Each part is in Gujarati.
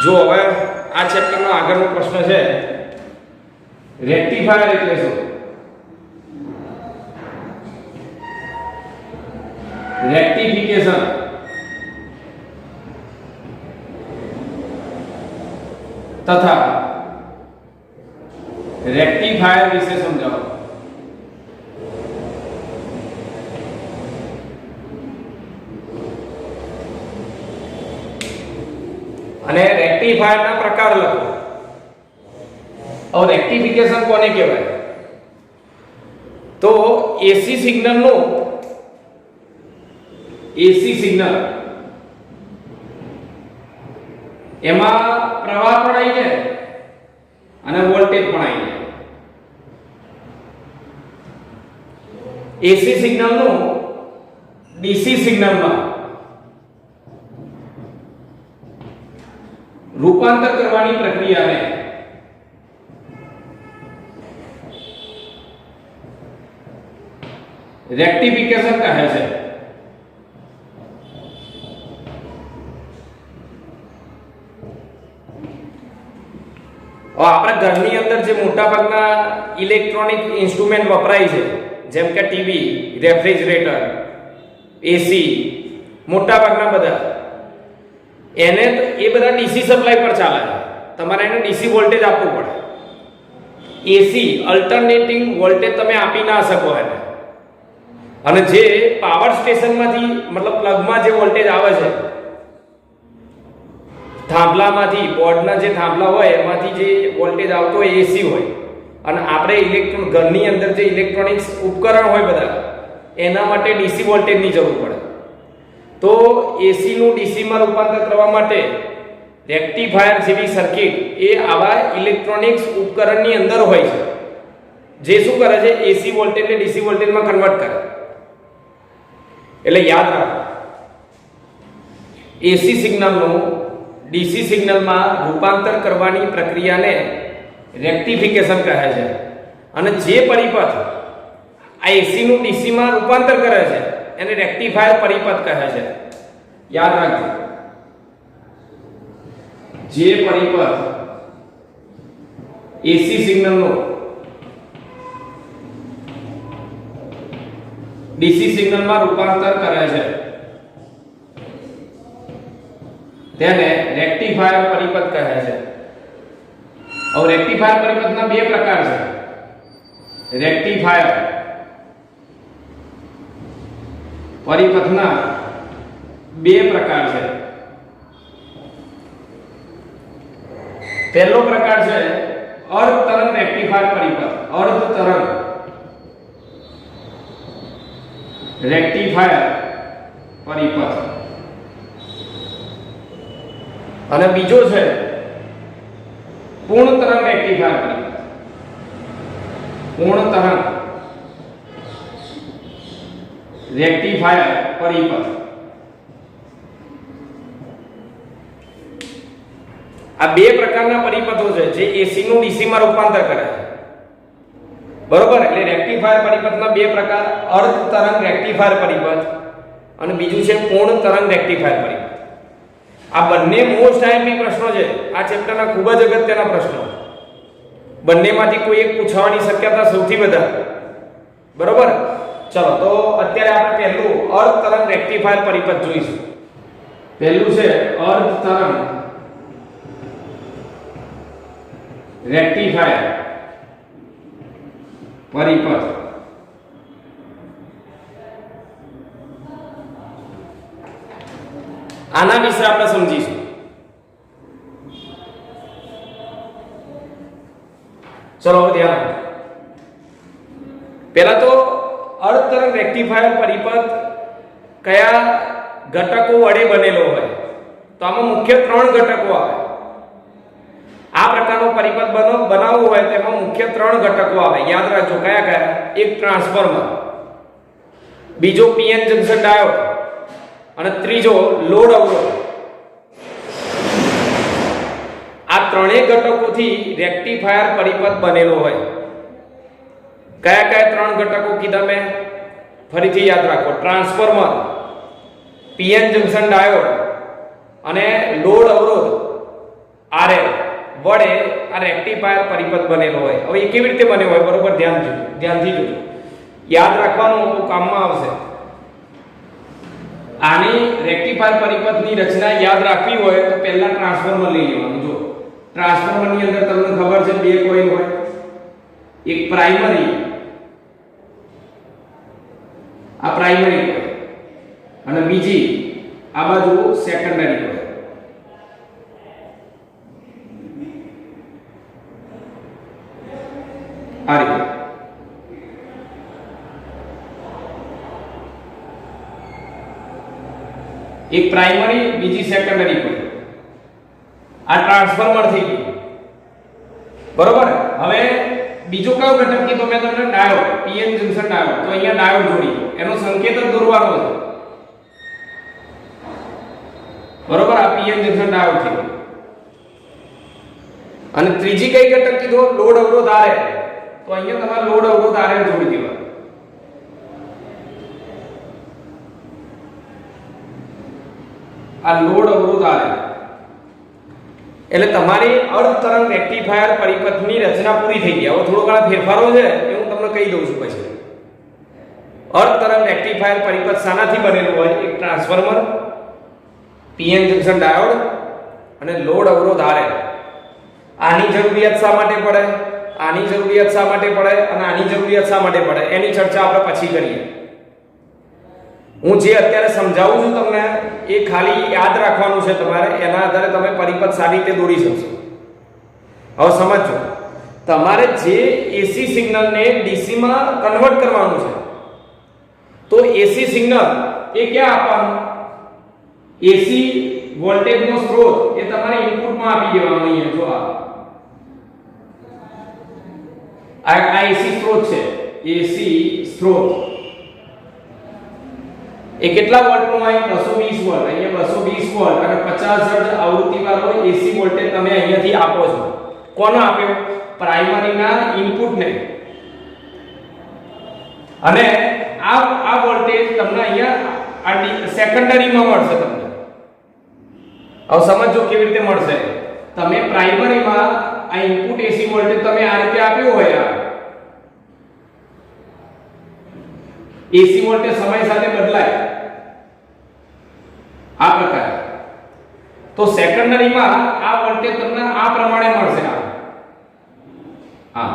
જો હવે આ ચેપ્ટરનો આગળનો પ્રશ્ન છે રેક્ટિફાયર એટલે શું? રેક્ટિફિકેશન તથા રેક્ટિફાયર વિશે સમજાવો. અને રેક્ટિફાયર ના પ્રકાર લખો. હવે રેક્ટિફિકેશન કોને કહેવાય? તો એસી સિગ્નલ નો એસી સિગ્નલ એમાં પ્રવાહ પણ આવી જાય અને વોલ્ટેજ પણ આવી જાય. એસી સિગ્નલ નું ડીસી સિગ્નલમાં રૂપાંતર કરવાની પ્રક્રિયાને રેક્ટિફિકેશન કહે છે. આપણા ઘરની અંદર જે મોટાભાગના ઇલેક્ટ્રોનિક ઇન્સ્ટ્રુમેન્ટ વપરાય છે, જેમ કે ટીવી, રેફ્રિજરેટર, એસી, મોટાભાગના બધા એને એ બધા ડીસી સપ્લાય પર ચાલે છે. તમારે એને ડીસી વોલ્ટેજ આપવું પડે. એસી અલ્ટરનેટિંગ વોલ્ટેજ તમે આપી ના શકો એને. અને જે પાવર સ્ટેશનમાંથી મતલબ પ્લગમાં જે વોલ્ટેજ આવે છે, થાંભલામાંથી, બોર્ડના જે થાંભલા હોય એમાંથી જે વોલ્ટેજ આવતો હોય એસી હોય. અને આપણે ઘરની અંદર જે ઇલેક્ટ્રોનિક્સ ઉપકરણ હોય બધા એના માટે ડીસી વોલ્ટેજની જરૂર પડે. તો એસી નું ડીસી માં રૂપાંતર કરવા માટે રેક્ટિફાયર જેવી સર્કિટ એ આવા ઇલેક્ટ્રોનિક્સ ઉપકરણની અંદર હોય છે, જે શું કરે છે? એસી વોલ્ટેજને ડીસી વોલ્ટેજમાં કન્વર્ટ કરે. એટલે યાદ રાખો, એસી સિગ્નલનું ડીસી સિગ્નલમાં રૂપાંતર કરવાની પ્રક્રિયાને રેક્ટિફિકેશન કહે છે. અને જે પરિપથ આ એસી નું ડીસી માં રૂપાંતર કરે છે એને રેક્ટિફાયર પરિપથ કહે છે. યાદ રાખજો, જે પરિપથ એસી સિગ્નલનું ડીસી સિગ્નલમાં રૂપાંતર કરે છે તેને રેક્ટિફાયર પરિપથ કહે છે. હવે રેક્ટિફાયર પરિપથના બે પ્રકાર છે. રેક્ટિફાયર પરિપથના બે પ્રકાર છે. પહેલો પ્રકાર છે અર્ધ તરંગ રેક્ટિફાયર પરિપથ. અર્ધ તરંગ રેક્ટિફાયર પરિપથ. અને બીજો છે પૂર્ણ તરંગ રેક્ટિફાયર પરિપથ. પૂર્ણ તરંગ રેક્ટિફાયર પરિપથ. આ બે પ્રકારના પરિપથો છે જે એસી નું ડીસી માં રૂપાંતર કરે છે. બરોબર? એટલે રેક્ટિફાયર પરિપથના બે પ્રકાર, અર્ધ તરંગ રેક્ટિફાયર પરિપથ અને બીજું છે પૂર્ણ તરંગ રેક્ટિફાયર પરિપથ. આ બંને મોસ્ટ આઈએમપી પ્રશ્નો છે. આ ચેપ્ટરના ખૂબ જ અગત્યના પ્રશ્નો. બંનેમાંથી કોઈ એક પૂછવાની શક્યતા સૌથી વધારે. બરોબર? ચલો, તો અત્યારે આપણે પહેલું અર્ધ તરંગ રેક્ટિફાયર પરિપથ જોઈશું. પહેલું છે અર્ધ તરંગ રેક્ટિફાયર પરિપથ. આના વિશે આપણે સમજીશું. ચલો હવે ધ્યાન આપો. પહેલા તો અર્ધ તરંગ રેક્ટિફાયર પરિપથ કયા ઘટકો વડે બનેલો હોય? તો આમાં મુખ્ય ત્રણ ઘટકો આવે. આ પ્રકારનો પરિપથ બનાવવો હોય તો એમાં મુખ્ય ત્રણ ઘટકો આવે. યાદ રાખજો કયા કયા? એક ટ્રાન્સફોર્મર, બીજો પીએન જંકશન ડાયોડ અને ત્રીજો લોડ અવરોધ. આ ત્રણેય ઘટકોથી રેક્ટિફાયર પરિપથ બનેલો હોય. કયા કયા ત્રણ ઘટકો કીધા મેં? ફરીથી યાદ રાખો. ટ્રાન્સફોર્મર, પીએન જંકશન ડાયોડ અને લોડ અવરોધ. RL વડે આ રેક્ટિફાયર પરિપથ બનેલો હોય. હવે એ કેવી રીતે બન્યો હોય બરોબર ધ્યાનથી જોજો. યાદ રાખવાનું કામમાં આવશે. આની રેક્ટિફાયર પરિપથની રચના યાદ રાખવી હોય તો પહેલા ટ્રાન્સફોર્મર લઈ લેવાનું. જો ટ્રાન્સફોર્મરની અંદર તમને ખબર છે બે કોઇલ હોય, એક પ્રાઇમરી, આ પ્રાઇમરી કોઇલ, અને બીજી આ બાજુ સેકન્ડરી કોઇલ. આ રીતે એક પ્રાઇમરી, બીજી સેકન્ડરી કોઇલ. આ ટ્રાન્સફોર્મર થઈ ગયું બરોબર. હવે બીજો કયો ઘટક કીધો મેં તમને? Diode, PN junction diode. તો અહીંયા ડાયોડ જોડી દો, એનો સંકેત જ દોરવાનો છે બરોબર. આ પીએન જંકશન ડાયોડ થઈ ગયું. અને ત્રીજી કઈ ઘટક કીધો? લોડ અવરોધ આરએલ. તો અહીંયા તમારે લોડ અવરોધ આરએલ જોડી દેવાનો. આ લોડ અવરોધ આરએલ એટલે તમારી અર્ધ તરંગ રેક્ટિફાયર પરિપથની રચના પૂરી થઈ ગઈ. હવે થોડો ઘણા ફેરફારો છે એ હું તમને કહી દઉં છું પછી. અર્ધ તરંગ રેક્ટિફાયર પરિપથ શાનાથી બનેલું હોય? એક ટ્રાન્સફોર્મર, પીએન જંકશન ડાયોડ અને લોડ અવરોધ આરએલ. આની જરૂરિયાત શા માટે પડે, આની જરૂરિયાત શા માટે પડે અને આની જરૂરિયાત શા માટે પડે એની ચર્ચા આપણે પછી કરીએ. હું જે અત્યારે સમજાવું છું તમને એ ખાલી યાદ રાખવાનું છે તમારે. એના આધારે તમે પરિપથ સારી રીતે દોરી શકશો. હવે સમજો, તમારે જે એસી સિગ્નલને ડીસી માં કન્વર્ટ કરવાનું છે તો એસી સિગ્નલ એ ક્યાં આપવાનું? એસી વોલ્ટેજનો સ્ત્રોત એ તમારે ઇનપુટમાં આપી દેવાનો. અહીંયા જો આ એસી સ્ત્રોત છે, એસી સ્ત્રોત એ કેટલા વોલ્ટનો હોય? 220 વોલ્ટ. અહીંયા 220 વોલ્ટ અને 50 હર્ટ્ઝ આવૃત્તિ વાળો એસી વોલ્ટેજ તમે અહીંયાથી આપો છો. કોનો આપ્યો? પ્રાઇમરીના ઇનપુટને. અને આ વોલ્ટેજ તમને અહીંયા આ સેકન્ડરીમાં મળશે તમને. હવે સમજો કેવી રીતે મળશે. તમે પ્રાઇમરીમાં આ ઇનપુટ એસી વોલ્ટેજ તમે આ રીતે આપ્યો હોય, એસી વોલ્ટેજ સમય સાથે બદલાય આ પ્રકારે. તો સેકન્ડરીમાં આ વોલ્ટેજ તમને આ પ્રમાણે મળશે. હા,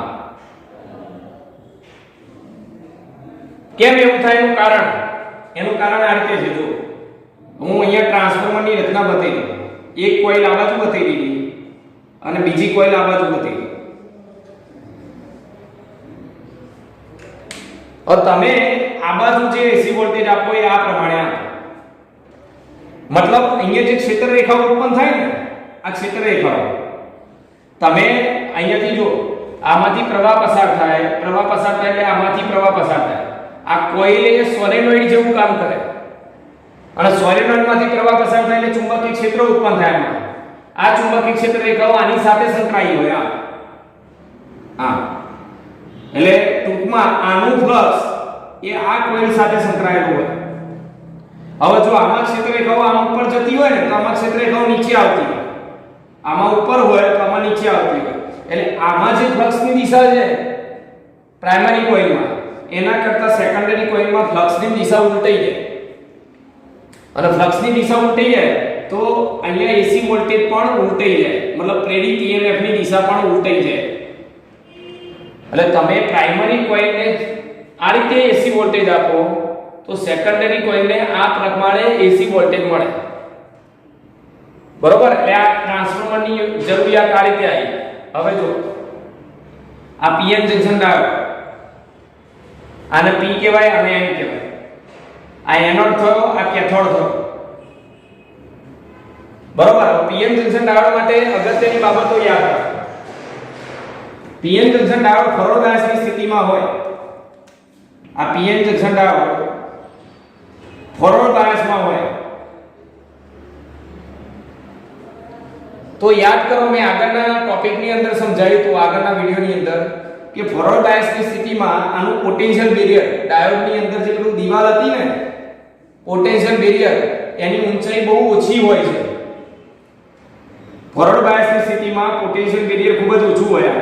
કેમ એવું થાય? એનું કારણ આ રીતે છે. જો હું અહીંયા ટ્રાન્સફોર્મરની રચના બતાવી દઉં. એક કોઇલ આ બાજુ બતાવી દીધી અને બીજી કોઇલ આ બાજુ બતાવી દીધી. और તમે આ બાજુ જે એસી વોલ્ટેજ આપો એ આ પ્રમાણે આપો. મતલબ અહીંયા જે ક્ષેત્ર રેખાઓ ઉત્પન્ન થાય ને, આ ક્ષેત્ર રેખાઓ તમે અહીંયાથી જો આમાંથી પ્રવાહ પસાર થાય એટલે આમાંથી પ્રવાહ પસાર થાય. આ કોઇલે સોલેનોઇડ જેવું કામ કરે અને સોલેનોઇડમાંથી પ્રવાહ પસાર થાય એટલે ચુંબકીય ક્ષેત્ર ઉત્પન્ન થાય. આ ચુંબકીય ક્ષેત્ર રેખાઓ આની સાથે સંકળાયેલી હોય. આ એટલે ટૂંકમાં આનું ફ્લક્સ એ આ કોઇલ સાથે સંકળાયેલું હોય. હવે જો આમાં ક્ષેત્ર રેખાઓ આમ ઉપર જતી હોય ને તો આમાં ક્ષેત્ર રેખાઓ નીચે આવતી હોય, આમાં ઉપર હોય તો આમાં નીચે આવતી હોય. એટલે આમાં જે ફ્લક્સની દિશા છે પ્રાઇમરી કોઇલમાં એના કરતા સેકન્ડરી કોઇલમાં ફ્લક્સની દિશા ઉલટાઈ જાય. અને ફ્લક્સની દિશા ઉલટાઈ જાય તો અહીંયા એસી વોલ્ટેજ પણ ઉલટાઈ જાય. મતલબ પ્રેરિત EMF ની દિશા પણ ઉલટાઈ જાય. એટલે તમે પ્રાઇમરી કોઇલને આ રીતે એસી વોલ્ટેજ આપો તો સેકન્ડરી કોઇલને આ પ્રમાણે એસી વોલ્ટેજ મળે. બરોબર. એટલે આ ટ્રાન્સફોર્મરની જરૂરિયાત આ રીતે આવી. હવે જો આ પીએન જંકશન ડાયોડ, આને પી કહેવાય અને એન કહેવાય. આ એનોડ થયો, આ કેથોડ થયો. બરોબર. પીએન જંકશન ડાયોડ માટે અગત્યની બાબતો યાદ રાખો. પીએન જંકશન ડાયોડ ફોરવર્ડ બાયસની સ્થિતિમાં હોય. આ પીએન જંકશન ડાયોડ ફોરવર્ડ બાયસમાં હોય તો યાદ કરો, મેં આગળના ટોપિકની અંદર સમજાવ્યું હતું, આગળના વિડિયોની અંદર, કે ફોરવર્ડ બાયસની સ્થિતિમાં આનું પોટેન્શિયલ બેરિયર, ડાયોડની અંદર જે પેલું દીવાલ હતી ને પોટેન્શિયલ બેરિયર, એની ઊંચાઈ બહુ ઓછી હોય છે ફોરવર્ડ બાયસની સ્થિતિમાં પોટેન્શિયલ બેરિયર ખૂબ જ ઓછું હોય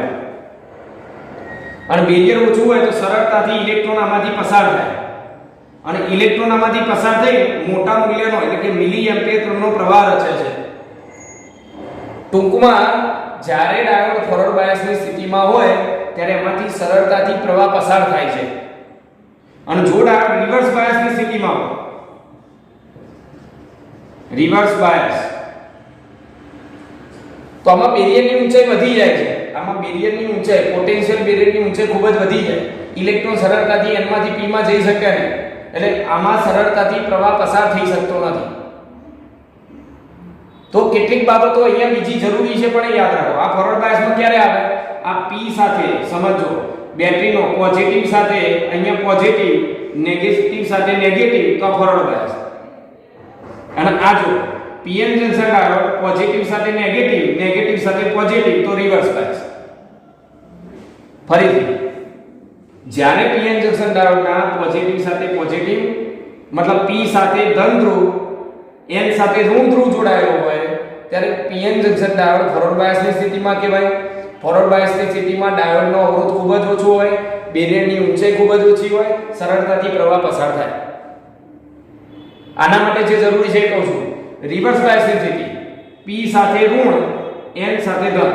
અને બેરિયર ઓછું હોય તો સરળતાથી ઇલેક્ટ્રોન આમાંથી પસાર થાય અને ઇલેક્ટ્રોન આમાંથી પસાર થઈ મોટા મૂલ્યનો એટલે કે મિલી એમ્પિયરનો પ્રવાહ રચે છે. ટૂંકમાં જ્યારે ડાયોડ ફોરવર્ડ બાયસની સ્થિતિમાં હોય ત્યારે એમાંથી સરળતાથી પ્રવાહ પસાર થાય છે અને જો ડાયોડ રિવર્સ બાયસની સ્થિતિમાં હોય, રિવર્સ બાયસ, તો આમાં બેરિયરની ઊંચાઈ વધી જાય છે. આમાં બેરિયરની ઊંચાઈ, પોટેન્શિયલ બેરિયરની ઊંચાઈ ખૂબ જ વધી જાય. ઇલેક્ટ્રોન સરળતાથી n માંથી p માં જઈ શકે નહીં. એટલે આમાં સરળતાથી પ્રવાહ પસાર થઈ શકતો નથી. તો કેટલીક બાબતો અહીંયા બીજી જરૂરી છે પણ યાદ રાખો. આ ફોરવર્ડ બાયસમાં ક્યારે આવે? આ p સાથે સમજો, બેટરીનો પોઝિટિવ સાથે અહીંયા પોઝિટિવ, નેગેટિવ સાથે નેગેટિવ, તો આ ફોરવર્ડ બાયસ. અને આ જો pn જંકશન ડાયોડ પોઝિટિવ સાથે નેગેટિવ, નેગેટિવ સાથે પોઝિટિવ, તો રિવર્સ બાયસ. ફરીથી જ્યારે pn જંકશન ડાયોડના પોઝિટિવ સાથે પોઝિટિવ મતલબ p સાથે ધન ધ્રુવ, n સાથે ઋણ ધ્રુવ જોડાયેલો હોય ત્યારે pn જંકશન ડાયોડ ફોરવર્ડ બાયસની સ્થિતિમાં કહેવાય. ફોરવર્ડ બાયસની સ્થિતિમાં ડાયોડનો અવરોધ ખૂબ જ ઓછો હોય, બેરિયરની ઊંચાઈ ખૂબ જ ઓછી હોય, સરળતાથી પ્રવાહ પસાર થાય. આના માટે જે જરૂરી છે એ કહું છું. રિવર્સ બાયસની સ્થિતિ p સાથે ઋણ, n સાથે ધન,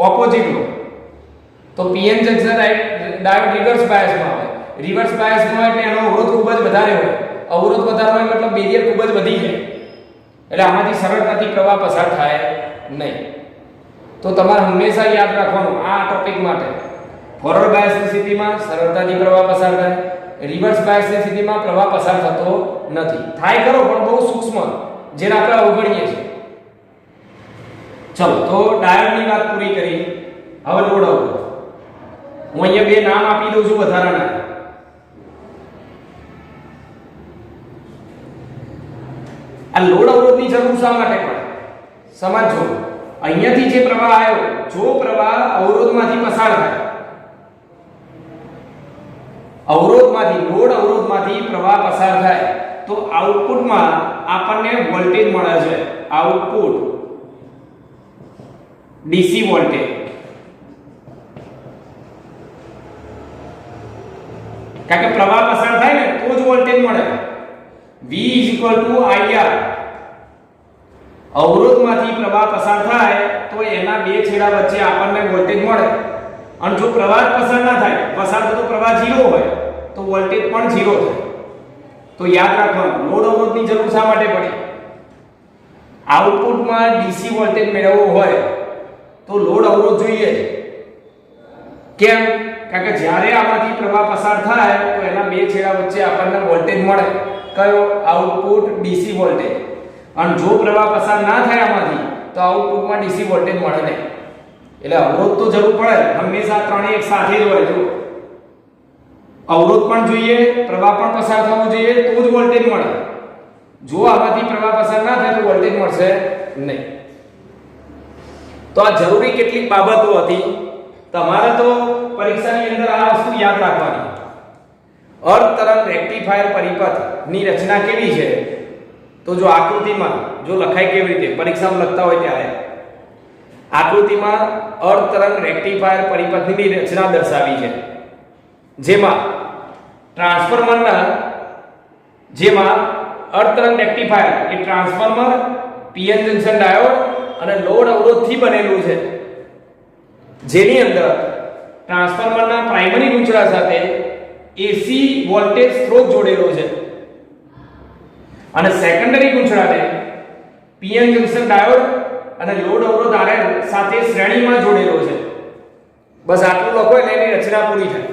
ઓપોઝિટ લો તો pn જંકશન ડાયોડ રિવર્સ બાયસમાં આવે. રિવર્સ બાયસમાં હોય એટલે એનો અવરોધ ખૂબ જ વધારે હોય. અવરોધ વધારે હોય મતલબ બેરિયર ખૂબ જ વધી જાય. એટલે આમાંથી સરળતાથી પ્રવાહ પસાર થાય નહીં. તો તમારે હંમેશા યાદ રાખવાનું આ ટોપિક માટે, ફોરવર્ડ બાયસની સ્થિતિમાં સરળતાથી પ્રવાહ પસાર થાય, રિવર્સ બાયસની સ્થિતિમાં પ્રવાહ પસાર થતો નથી. થાય ખરો પણ બહુ સૂક્ષ્મ, જેને આપણે અવગણીએ છીએ. ચલો તો ડાયોડની વાત પૂરી કરી. હવે લોડ અવરોધ. હું અહીંયા બે નામ આપી દઉં છું વધારાના. આ લોડ અવરોધની જરૂર શા માટે પડે? સમજો, અહીંયાથી જે પ્રવાહ આવ્યો, જો પ્રવાહ અવરોધમાંથી પસાર થાય, અવરોધમાંથી, લોડ અવરોધમાંથી પ્રવાહ પસાર થાય તો આઉટપુટમાં આપણને વોલ્ટેજ મળે છે. Output DC voltage. કારણ કે પ્રવાહ પસાર થાય ને તો જ વોલ્ટેજ મળે. V IR. અવરોધમાંથી પ્રવાહ પસાર થાય તો એના બે છેડા વચ્ચે આપણને વોલ્ટેજ મળે. અને જો પ્રવાહ પસાર ના થાય, પસાર થતો પ્રવાહ 0 હોય તો વોલ્ટેજ પણ 0 થાય. તો યાદ રાખવાનું, લોડ અવરોધની જરૂર શા માટે પડી? આઉટપુટમાં ડીસી વોલ્ટેજ મેળવવો હોય તો લોડ અવરોધ જોઈએ. કેમ? કારણ કે જ્યારે આમાંથી પ્રવાહ પસાર થાય તો એના બે છેડા વચ્ચે આપણને વોલ્ટેજ મળે. કયો? Output DC voltage. અને જો પ્રવાહ પસાર ના થાય આમાંથી તો આઉટપુટમાં ડીસી વોલ્ટેજ મળે નહીં. એટલે અવરોધ તો જરૂર પડે. હંમેશા ત્રણેય એક સાથે જ હોય. જો અવરોધ પણ જોઈએ, પ્રવાહ પણ પસાર થવો જોઈએ તો જ વોલ્ટેજ મળે. જો આમાંથી પ્રવાહ પસાર ના થાય તો વોલ્ટેજ મળશે નહીં. તો આ જરૂરી કેટલીક બાબતો હતી. તમારે તો પરીક્ષાની અંદર આ વસ્તુ યાદ રાખવાની. અર્ધ તરંગ રેક્ટિફાયર પરિપથની રચના કેવી છે? તો જો આકૃતિમાં જો લખાય કેવી રીતે, પરીક્ષામાં લખતા હોય ત્યારે આકૃતિમાં અર્ધ તરંગ રેક્ટિફાયર પરિપથની રચના દર્શાવી છે. જેમાં અર્ધ તરંગ રેક્ટિફાયર એ ટ્રાન્સફોર્મર, પીએન જંકશન ડાયોડ અને લોડ અવરોધથી બનેલું છે. જેની અંદર ટ્રાન્સફોર્મરના પ્રાઇમરી ગૂંચળા સાથે એસી વોલ્ટેજ સ્ત્રોત જોડેલો છે અને સેકન્ડરી ગૂંચળાને પીએન જંકશન ડાયોડ અને લોડ અવરોધ RL સાથે શ્રેણીમાં જોડેલો છે. બસ આટલું લખો એટલે એની રચના પૂરી થાય.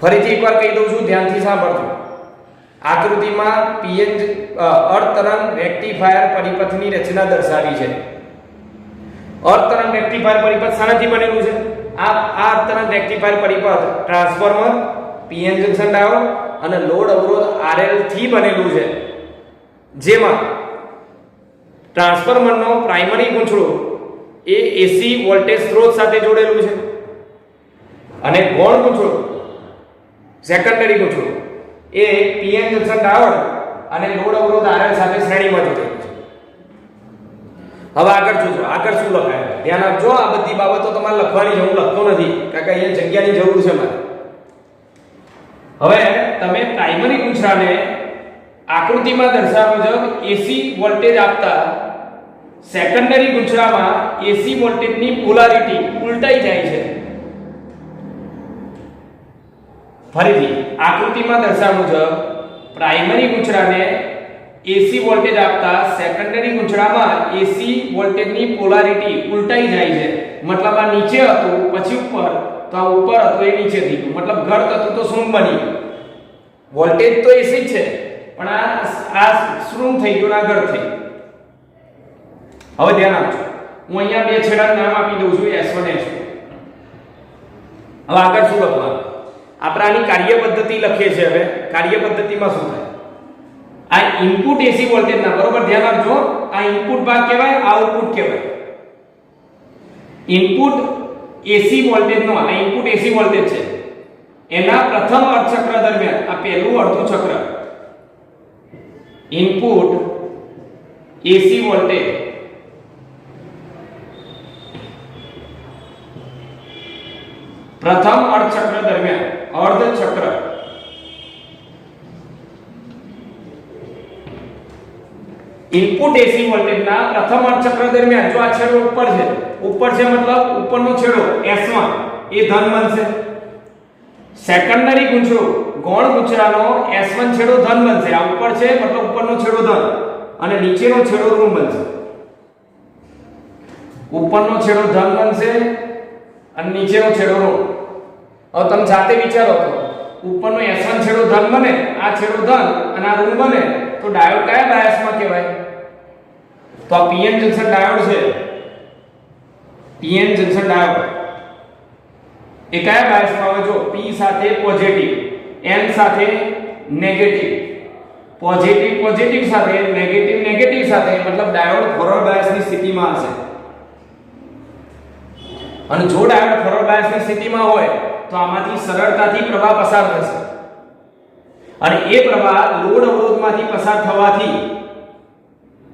ફરીથી એકવાર કહી દઉં છું, ધ્યાનથી સાંભળજો. આકૃતિમાં પીએન અર્ધ તરંગ રેક્ટિફાયર પરિપથની રચના દર્શાવી છે. અર્ધ તરંગ રેક્ટિફાયર પરિપથ શાનાથી બનેલું છે? આ અર્ધ તરંગ રેક્ટિફાયર પરિપથ ટ્રાન્સફોર્મર, પીએન જંકશન ડાયોડ અને લોડ અવરોધ RL થી બનેલું છે. જેમાં ટ્રાન્સફોર્મરનો પ્રાઇમરી ગૂંચળું એ એસી વોલ્ટેજ સ્ત્રોત સાથે જોડેલું છે અને ગૌણ ગૂંચળું, સેકન્ડરી ગૂંચળું એ પીએન જંકશન ડાયોડ અને લોડ અવરોધ RL સાથે શ્રેણીમાં જોડેલું છે. હવે આગળ જોજો, આગળ શું લખાય ધ્યાન આપજો. આ બધી બાબતો તમારે લખવાની છે, હું લખતો નથી કારણ કે અહીંયા જગ્યાની જરૂર છે મારે. હવે તમે પ્રાઇમરી ગુંચરાને આકૃતિમાં દર્શાવ્યા મુજબ એસી વોલ્ટેજ આપતા સેકન્ડરી ગુંચરામાં એસી વોલ્ટેજની પોલારિટી ઉલટાઈ જાય છે. ફરીથી આકૃતિમાં દર્શાવ્યા મુજબ પ્રાઇમરી ગુંચરાને એસી વોલ્ટેજ આપતા સેકન્ડરી ગુંચરામાં એસી વોલ્ટેજની પોલારિટી ઉલટાઈ જાય છે. મતલબ આ નીચે હતું પછી ઉપર, તો આ ઉપર હતું એ નીચે થઈ ગયું, મતલબ ઘટ હતું તો શૂન્ય બની ગયું. વોલ્ટેજ તો એસી જ છે પણ આ શૂન્ય થઈ ગયું, આ ઘટ થઈ. હવે ધ્યાન આપજો, હું અહીંયા બે છેડાનું નામ આપી દઉં છું S1 S2. હવે આગળ શું લખવાનું? આપણે આની કાર્ય પદ્ધતિ લખીએ છીએ. હવે કાર્ય પદ્ધતિમાં શું થાય? આ ઇનપુટ એસી વોલ્ટેજ ના, બરોબર ધ્યાન આપજો, આ ઇનપુટ ભાગ કહેવાય, આ આઉટપુટ કહેવાય. ઇનપુટ એસી વોલ્ટેજ નો, આ ઇનપુટ એસી વોલ્ટેજ છે, એના પ્રથમ અર્ધ ચક્ર દરમિયાન, આ પહેલું અર્ધ ચક્ર, ઇનપુટ એસી વોલ્ટેજ પ્રથમ અર્ધ ચક્ર દરમિયાન, અર્ધ ચક્ર ઇનપુટ એસી વોલ્ટેજના પ્રથમ અર્ધ ચક્ર દરમિયાન જો આ છેડો ઉપર છે, ઉપર છે મતલબ ઉપરનો છેડો S1 એ ધન બનશે. સેકન્ડરી ગુંચરો, ગૌણ ગુંચરાનો S1 છેડો ધન બનશે. આ ઉપર છે મતલબ ઉપરનો છેડો ધન અને નીચેનો છેડો ઋણ બનશે. ઉપરનો છેડો ધન બનશે અને નીચેનો છેડો ઋણ. હવે તમે જાતે વિચારો તો ઉપરનો S1 છેડો ધન બને, આ છેડો ધન અને આ ઋણ બને, તો ડાયોડ કયા બાયસમાં કહેવાય? તો આ પીએન જંકશન ડાયોડ છે. પીએન જંકશન ડાયોડ એ કયા બાયસમાં આવે? જો P સાથે પોઝિટિવ, N સાથે નેગેટિવ, પોઝિટિવ પોઝિટિવ સાથે, નેગેટિવ નેગેટિવ સાથે, મતલબ ડાયોડ ફોરવર્ડ બાયસની સ્થિતિમાં હશે. અને જો ડાયોડ ફોરવર્ડ બાયસની સ્થિતિમાં હોય તો આમાંથી સરળતાથી પ્રવાહ પસાર થશે. અને એ પ્રવાહ લોડ અવરોધમાંથી પસાર થવાથી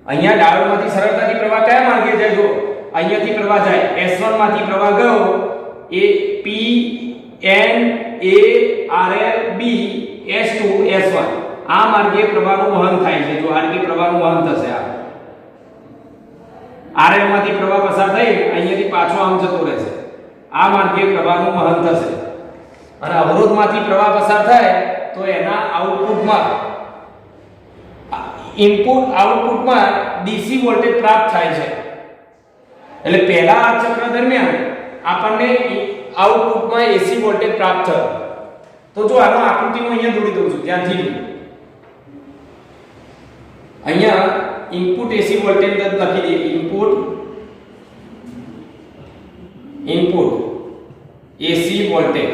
અહીંયા ડાયોડમાંથી સરળતાથી પ્રવાહ કયા માર્ગે જાય? જો અહીંયાથી પ્રવાહ જાય, S1 માંથી પ્રવાહ ગયો એ P N A R L B S2 S1 આ માર્ગે પ્રવાહનું વહન થાય છે. જો આ રીતે પ્રવાહનું વહન થશે. આ RL માંથી પ્રવાહ પસાર થઈ અહીંયાથી પાછો આમ જતો રહેશે. આ માર્ગે પ્રવાહનું વહન થશે. અને અવરોધમાંથી પ્રવાહ પસાર થાય તો એના આઉટપુટમાં, ઇનપુટ આઉટપુટમાં ડીસી વોલ્ટેજ પ્રાપ્ત થાય છે. એટલે પહેલા આ ચક્ર દરમિયાન આપણને આઉટપુટમાં એસી વોલ્ટેજ પ્રાપ્ત થયો. તો જો આનો આકૃતિ હું અહીંયા દોરી દઉં છું, ધ્યાનથી અહીંયા ઇનપુટ એસી વોલ્ટેજ લખી દઈએ. ઇનપુટ એસી વોલ્ટેજ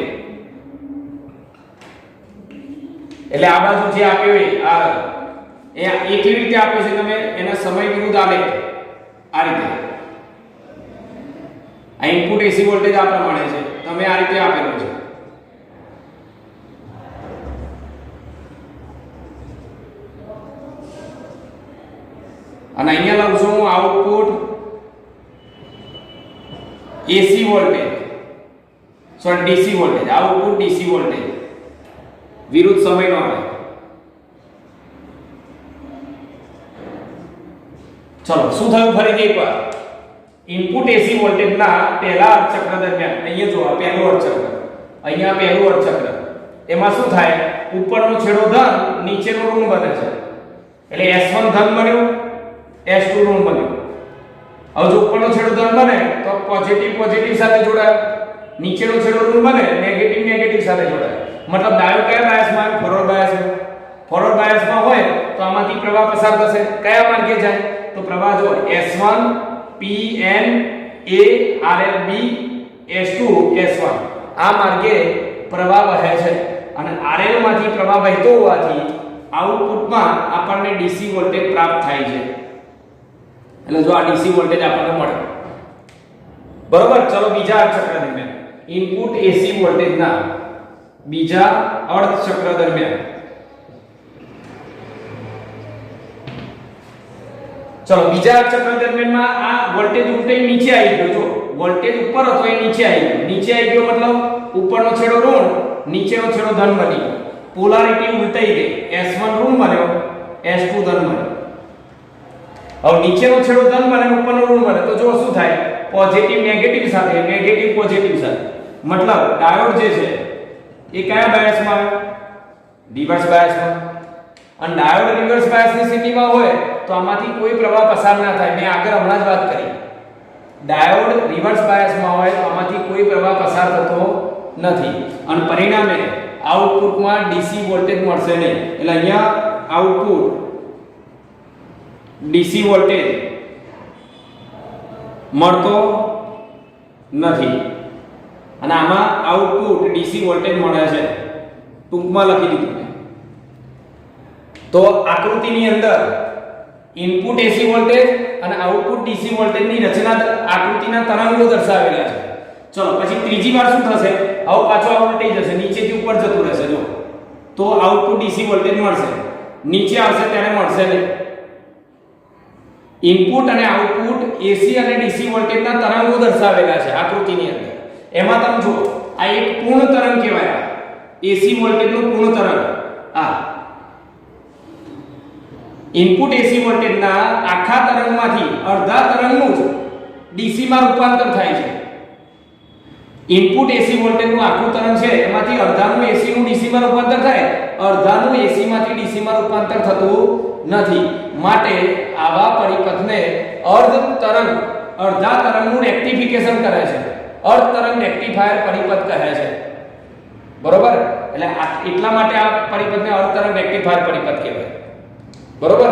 એટલે આ બાજુ જે આપ્યો એ આ કેવી રીતે આપ્યો છે? તમે એના સમય વિરુદ્ધ આલેખ આ રીતે, આ ઇનપુટ એસી વોલ્ટેજ આ પ્રમાણે છે, તમે આ રીતે આપેલો છે. અને અહીંયા લખું છું હું output AC voltage, sorry DC voltage, output DC voltage વિરુદ્ધ સમયનો આવે. ચલો શું થયું ફરીથી એકવાર? ઇનપુટ એસી વોલ્ટેજના પહેલા અર્ધ ચક્ર દરમિયાન, અહીંયા જો આ પહેલું અર્ધ ચક્ર, અહીંયા પહેલું અર્ધ ચક્ર, એમાં શું થાય? ઉપરનો છેડો ધન, નીચેનો ઋણ બને છે. એટલે S1 ધન બન્યું, S2 ઋણ બન્યું. હવે જો ઉપરનો છેડો ધન બને તો પોઝિટિવ પોઝિટિવ સાથે જોડાય, નીચેનો છેડો ઋણ બને નેગેટિવ નેગેટિવ સાથે જોડાય. મતલબ ડાયોડ કયા બાયસમાં? ફોરવર્ડ બાયસમાં. ફોરવર્ડ બાયસમાં હોય તો આમાંથી પ્રવાહ પસાર થશે. કયા માર્ગે જાય? તો પ્રવાહ જો S1 P N A R L B S2 S1 આ માર્ગે પ્રવાહ વહે છે. અને RL માંથી પ્રવાહ વહેતો હોવાથી આઉટપુટમાં આપણને DC વોલ્ટેજ પ્રાપ્ત થાય છે. એટલે જો આ DC વોલ્ટેજ આપણને મળે. બરોબર. ચલો બીજા અર્ધ ચક્ર દરમિયાન ઇનપુટ AC વોલ્ટેજના બીજા અર્ધ ચક્ર દરમિયાન ચલો બીજા ચક્ર દરમિયાનમાં આ વોલ્ટેજ ઉલટાઈ નીચે આવી ગયો. જો વોલ્ટેજ ઉપર હતો એ નીચે આવી ગયો. નીચે આવી ગયો મતલબ ઉપરનો છેડો ઋણ, નીચેનો છેડો ધન બની ગયો. પોલારિટી ઉલટાઈ ગઈ. S1 ઋણ બન્યો, S2 ધન બન્યો. હવે નીચેનો છેડો ધન બને અને ઉપરનો ઋણ બને તો જો શું થાય? પોઝિટિવ નેગેટિવ સાથે, નેગેટિવ પોઝિટિવ સાથે. મતલબ ડાયોડ જે છે એ કયા બાયસમાં આવે? રિવર્સ બાયસમાં. અને ડાયોડ રિવર્સ બાયસની સ્થિતિમાં હોય તો આમાંથી કોઈ પ્રવાહ પસાર ના થાય. મેં આગળ હમણાં જ વાત કરી. ડાયોડ રિવર્સ બાયસમાં હોય તો આમાંથી કોઈ પ્રવાહ પસાર થતો નથી અને પરિણામે આઉટપુટમાં ડીસી વોલ્ટેજ મળશે નહીં. એટલે અહીંયા આઉટપુટ ડીસી વોલ્ટેજ મળતો નથી અને આમાં આઉટપુટ ડીસી વોલ્ટેજ મળે છે. ટૂંકમાં લખી દીધું. તો આકૃતિની અંદર ઇનપુટ એસી વોલ્ટેજ અને આઉટપુટ ડીસી વોલ્ટેજની રચના આકૃતિના તરંગો દર્શાવેલા છે. ચલો પછી ત્રીજી વાર શું થશે? આવો પાછો આ વોલ્ટેજ જશે, નીચેથી ઉપર જતું રહેશે. જો તો આઉટપુટ ડીસી વોલ્ટેજ મળશે, નીચે આવશે ત્યારે મળશે નહીં. ઇનપુટ અને આઉટપુટ એસી અને ડીસી વોલ્ટેજના તરંગો દર્શાવેલા છે આકૃતિની અંદર. એમાં તમે જો આ એક પૂર્ણ તરંગ કહેવાય. એસી વોલ્ટેજનું પૂર્ણ તરંગ આ ઇનપુટ એસી વોલ્ટેજના આખા તરંગમાંથી અડધા તરંગનું જ ડીસી માં રૂપાંતર થાય છે. ઇનપુટ એસી વોલ્ટેજનું આખું તરંગ છે એમાંથી અડધાનું એસી નું ડીસી માં રૂપાંતર થાય, અડધાનું એસી માંથી ડીસી માં રૂપાંતર થતું નથી. માટે આવા પરિપથને અર્ધ તરંગ, અડધા તરંગનું રેક્ટિફિકેશન કરે છે. અર્ધ તરંગ રેક્ટિફાયર પરિપથ કહે છે. બરોબર? એટલે એટલા માટે આ પરિપથને અર્ધ તરંગ રેક્ટિફાયર પરિપથ કહેવાય. બરોબર?